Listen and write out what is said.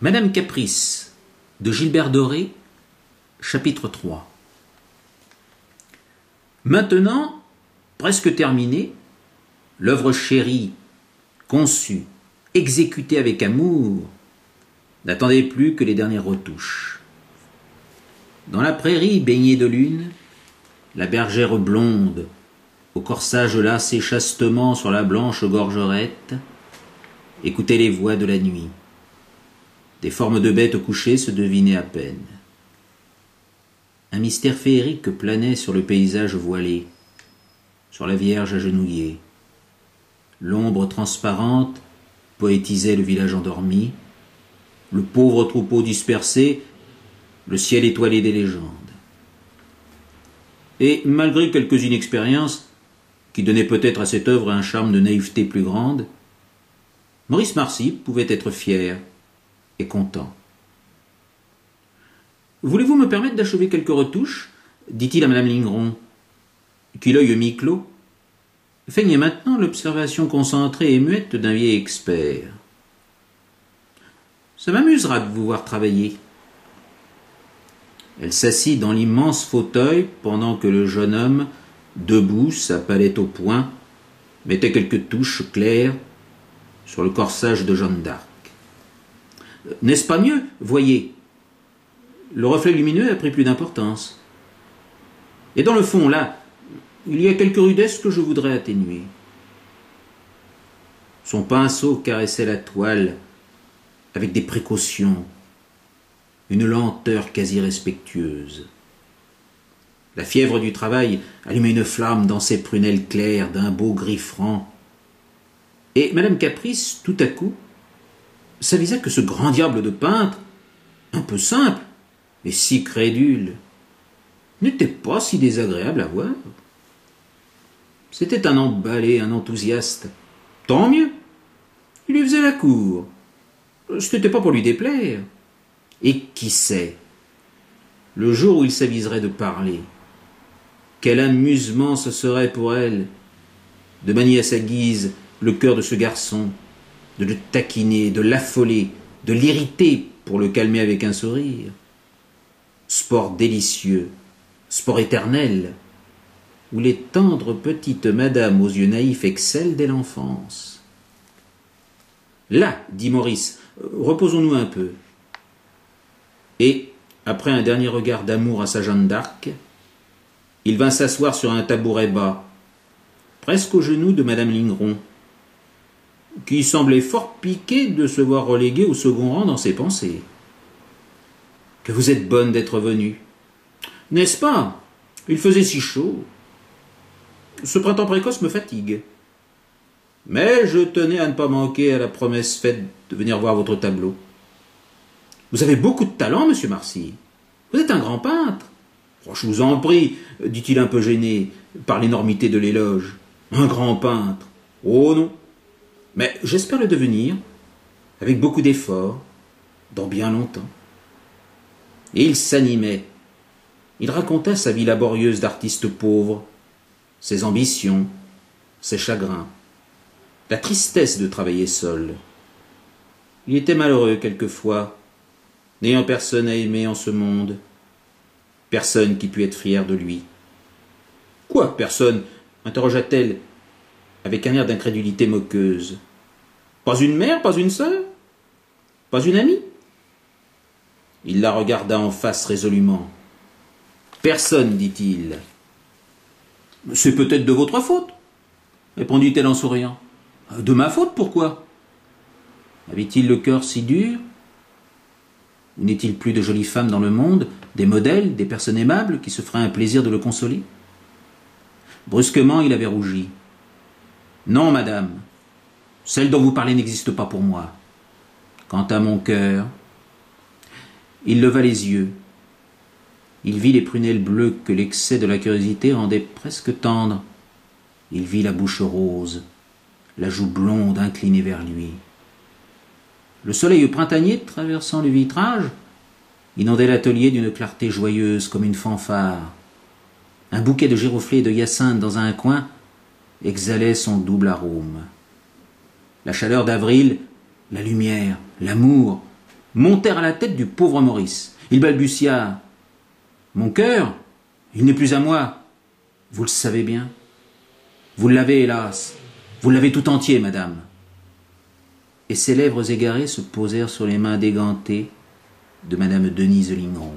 Madame Caprice de Gilbert Doré, chapitre 3. Maintenant, presque terminée, l'œuvre chérie, conçue, exécutée avec amour, n'attendait plus que les dernières retouches. Dans la prairie baignée de lune, la bergère blonde, au corsage lacé chastement sur la blanche gorgerette, écoutait les voix de la nuit. Des formes de bêtes couchées se devinaient à peine. Un mystère féerique planait sur le paysage voilé, sur la Vierge agenouillée. L'ombre transparente poétisait le village endormi, le pauvre troupeau dispersé, le ciel étoilé des légendes. Et malgré quelques inexpériences, qui donnaient peut-être à cette œuvre un charme de naïveté plus grande, Maurice Marcy pouvait être fier et content. « Voulez-vous me permettre d'achever quelques retouches ?» dit-il à Madame Lingron, qui, l'œil mi-clos, feignait maintenant l'observation concentrée et muette d'un vieil expert. « Ça m'amusera de vous voir travailler. » Elle s'assit dans l'immense fauteuil pendant que le jeune homme, debout, sa palette au poing, mettait quelques touches claires sur le corsage de Jeanne d'Arc. « N'est-ce pas mieux? Voyez. Le reflet lumineux a pris plus d'importance. Et dans le fond, là, il y a quelques rudesses que je voudrais atténuer. » Son pinceau caressait la toile avec des précautions, une lenteur quasi respectueuse. La fièvre du travail allumait une flamme dans ses prunelles claires d'un beau gris franc. Et Madame Caprice, tout à coup, s'avisa que ce grand diable de peintre, un peu simple, mais si crédule, n'était pas si désagréable à voir. C'était un emballé, un enthousiaste. Tant mieux. Il lui faisait la cour. Ce n'était pas pour lui déplaire. Et qui sait, le jour où il s'aviserait de parler, quel amusement ce serait pour elle de manier à sa guise le cœur de ce garçon, de le taquiner, de l'affoler, de l'irriter pour le calmer avec un sourire. Sport délicieux, sport éternel, où les tendres petites madames aux yeux naïfs excellent dès l'enfance. Là, dit Maurice, reposons-nous un peu. Et, après un dernier regard d'amour à sa Jeanne d'Arc, il vint s'asseoir sur un tabouret bas, presque aux genoux de Madame Lingron, qui semblait fort piquée de se voir reléguée au second rang dans ses pensées. « Que vous êtes bonne d'être venue. N'est-ce pas? Il faisait si chaud. Ce printemps précoce me fatigue. Mais je tenais à ne pas manquer à la promesse faite de venir voir votre tableau. Vous avez beaucoup de talent, monsieur Marcy. Vous êtes un grand peintre. Oh, je vous en prie, dit-il un peu gêné par l'énormité de l'éloge. Un grand peintre. Oh non. Mais j'espère le devenir, avec beaucoup d'efforts, dans bien longtemps. Et il s'animait. Il raconta sa vie laborieuse d'artiste pauvre, ses ambitions, ses chagrins, la tristesse de travailler seul. Il était malheureux quelquefois, n'ayant personne à aimer en ce monde, personne qui pût être fier de lui. « Quoi, personne ?» interrogea-t-elle, avec un air d'incrédulité moqueuse. « Pas une mère, pas une sœur? Pas une amie ?» Il la regarda en face résolument. « Personne, dit-il. »« C'est peut-être de votre faute, répondit-elle en souriant. « De ma faute, pourquoi? Avait-il le cœur si dur? Ou n'est-il plus de jolies femmes dans le monde, des modèles, des personnes aimables qui se feraient un plaisir de le consoler ?» Brusquement, il avait rougi. « Non, madame, celle dont vous parlez n'existe pas pour moi. Quant à mon cœur... » Il leva les yeux. Il vit les prunelles bleues que l'excès de la curiosité rendait presque tendres. Il vit la bouche rose, la joue blonde inclinée vers lui. Le soleil printanier, traversant le vitrage, inondait l'atelier d'une clarté joyeuse comme une fanfare. Un bouquet de giroflées et de hyacinthes dans un coin exhalait son double arôme. La chaleur d'avril, la lumière, l'amour montèrent à la tête du pauvre Maurice. Il balbutia: « Mon cœur, il n'est plus à moi. Vous le savez bien. Vous l'avez, hélas. Vous l'avez tout entier, madame. » Et ses lèvres égarées se posèrent sur les mains dégantées de madame Denise Lingron.